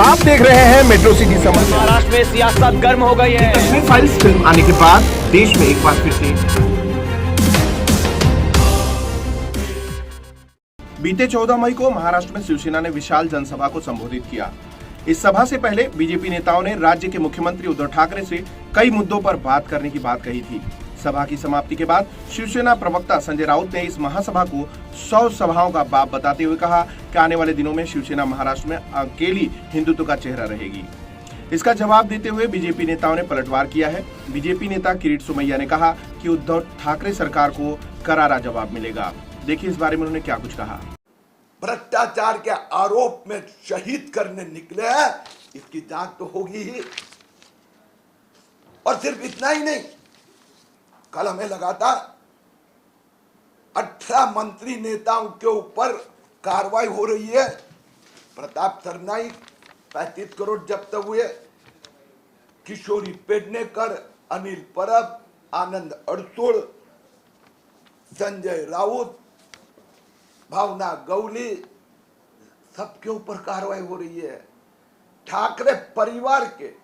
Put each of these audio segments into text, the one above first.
आप देख रहे हैं मेट्रो सिटी समाचार। महाराष्ट्र में सियासत गर्म हो गई है। कश्मीर फाइल्स फिल्म आने के बाद देश में एक बार फिर से बीते 14 मई को महाराष्ट्र में शिवसेना ने विशाल जनसभा को संबोधित किया। इस सभा से पहले बीजेपी नेताओं ने राज्य के मुख्यमंत्री उद्धव ठाकरे से कई मुद्दों पर बात करने की बात कही थी। सभा की समाप्ति के बाद शिवसेना प्रवक्ता संजय राउत ने इस महासभा को 100 सभाओं का बाप बताते हुए कहा कि आने वाले दिनों में शिवसेना महाराष्ट्र में अकेली हिंदुत्व का चेहरा रहेगी। इसका जवाब देते हुए बीजेपी नेताओं ने पलटवार किया है। बीजेपी नेता किरीट सोमैया ने कहा कि उद्धव ठाकरे सरकार को करारा जवाब मिलेगा। देखिए इस बारे में उन्होंने क्या कुछ कहा। भ्रष्टाचार के आरोप में शहीद करने निकले हैं, इसकी जांच तो होगी ही। और सिर्फ इतना ही नहीं, कल हमें लगा था 18 मंत्री नेताओं के ऊपर कार्रवाई हो रही है। प्रताप सरनाईक 35 करोड़ जब्त हुए, किशोरी पेडनेकर, अनिल परब, आनंद अड़सुल, संजय राउत, भावना गौली, सबके ऊपर कार्रवाई हो रही है। ठाकरे परिवार के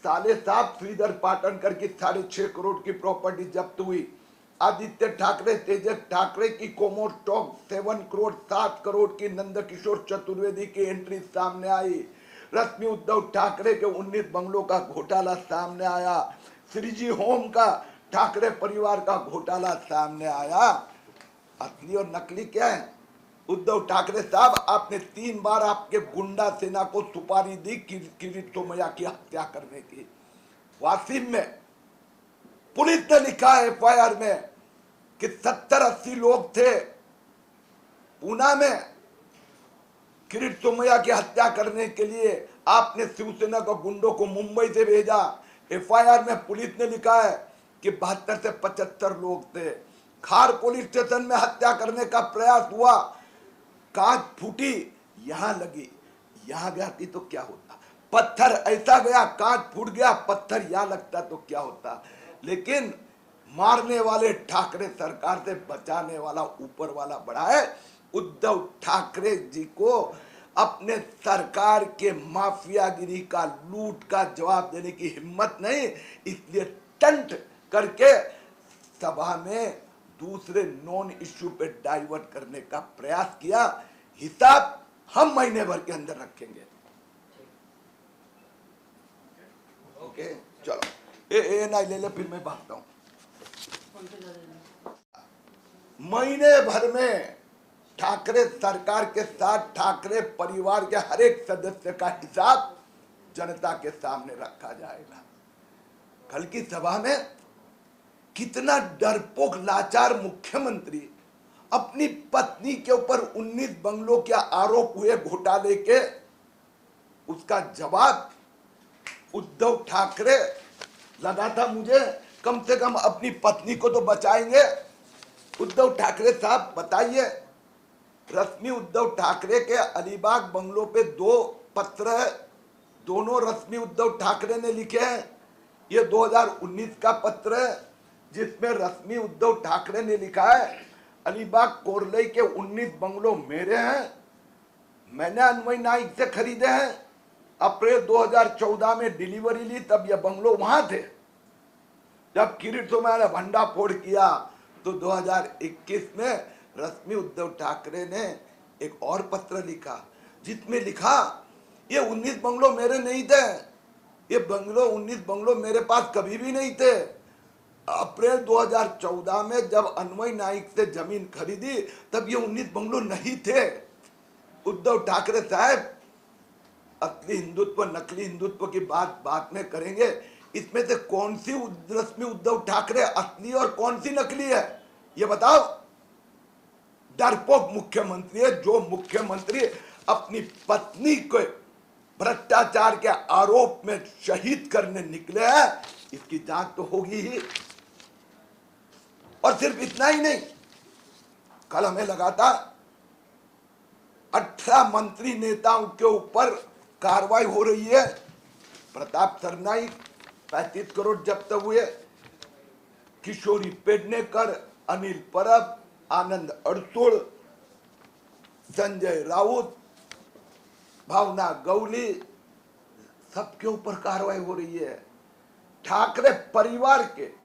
साले साहब श्रीधर पाटनकर की 6.5 करोड़ की प्रॉपर्टी जब्त हुई। आदित्य ठाकरे, तेजस ठाकरे की कोमो स्टॉक 7 करोड़ 7 करोड़ की नंदकिशोर चतुर्वेदी की एंट्री सामने आई। रश्मि उद्धव ठाकरे के 19 बंगलों का घोटाला सामने आया। श्रीजी होम का ठाकरे परिवार का घोटाला सामने आया। असली और नकली क्या है? उद्धव ठाकरे साहब, आपने 3 बार आपके गुंडा सेना को सुपारी दी किरीट सोमैया की हत्या करने की। वासिम में पुलिस ने लिखा है एफआईआर में कि 70-80 लोग थे पूना में किरीट सोमैया की हत्या करने के लिए। आपने शिवसेना के गुंडों को मुंबई से भेजा। एफआईआर में पुलिस ने लिखा है कि 72 से 75 लोग थे। खार पुलिस स्टेशन में हत्या करने का प्रयास हुआ, कांच फूटी, यहां लगी, यहां गया तो क्या होता? पत्थर ऐसा गया, कांच फूट गया, पत्थर यहां लगता तो क्या होता? लेकिन मारने वाले ठाकरे सरकार से बचाने वाला ऊपर वाला बड़ा है। उद्धव ठाकरे जी को अपने सरकार के माफियागिरी का, लूट का जवाब देने की हिम्मत नहीं, इसलिए टंट करके सभा में दूसरे नॉन इश्यू पे डाइवर्ट करने का प्रयास किया। हिसाब हम महीने भर के अंदर रखेंगे। ओके, चलो ए ना ले ले, फिर मैं भागता हूं। महीने भर में ठाकरे सरकार के साथ ठाकरे परिवार के हर एक सदस्य का हिसाब जनता के सामने रखा जाएगा। कल की सभा में कितना डरपोक लाचार मुख्यमंत्री अपनी पत्नी के ऊपर 19 बंगलों के आरोप हुए घोटाले के, उसका जवाब उद्धव ठाकरे लगा था मुझे कम से कम अपनी पत्नी को तो बचाएंगे। उद्धव ठाकरे साहब बताइए, रश्मि उद्धव ठाकरे के अलीबाग बंगलों पे 2 पत्र है, दोनों रश्मि उद्धव ठाकरे ने लिखे हैं। ये 2019 का पत्र है जिसमें रश्मि उद्धव ठाकरे ने लिखा है, अलीबाग कोरलई के 19 बंगलों मेरे हैं, मैंने अन्वय नाइक से खरीदे हैं। अप्रैल 2014 में डिलीवरी ली, तब ये बंगलो वहां थे। जब किरीट सोमैया ने भंडाफोड़ किया तो 2021 में रश्मि उद्धव ठाकरे ने एक और पत्र लिखा जिसमें लिखा ये 19 बंगलों मेरे नहीं थे, ये 19 बंगलों मेरे पास कभी भी नहीं थे। अप्रैल 2014 में जब अन्वय नाइक से जमीन खरीदी तब ये 19 बंगलों नहीं थे। उद्धव ठाकरे साहब, असली हिंदुत्व नकली हिंदुत्व की बात में करेंगे। इसमें से कौन सी रश्मि उद्धव ठाकरे असली और कौन सी नकली है, ये बताओ। डरपोक मुख्यमंत्री है जो मुख्यमंत्री अपनी पत्नी को भ्रष्टाचार के आरोप में शहीद करने निकले हैं, इसकी जांच तो होगी ही। और सिर्फ इतना ही नहीं, कल हमें लगा था 18 मंत्री नेताओं के ऊपर कार्रवाई हो रही है। प्रताप सरनाईक 35 करोड़ जब्त हुए, किशोरी पेडनेकर, अनिल परब, आनंद अड़सुल, संजय राउत, भावना गौली, सबके ऊपर कार्रवाई हो रही है। ठाकरे परिवार के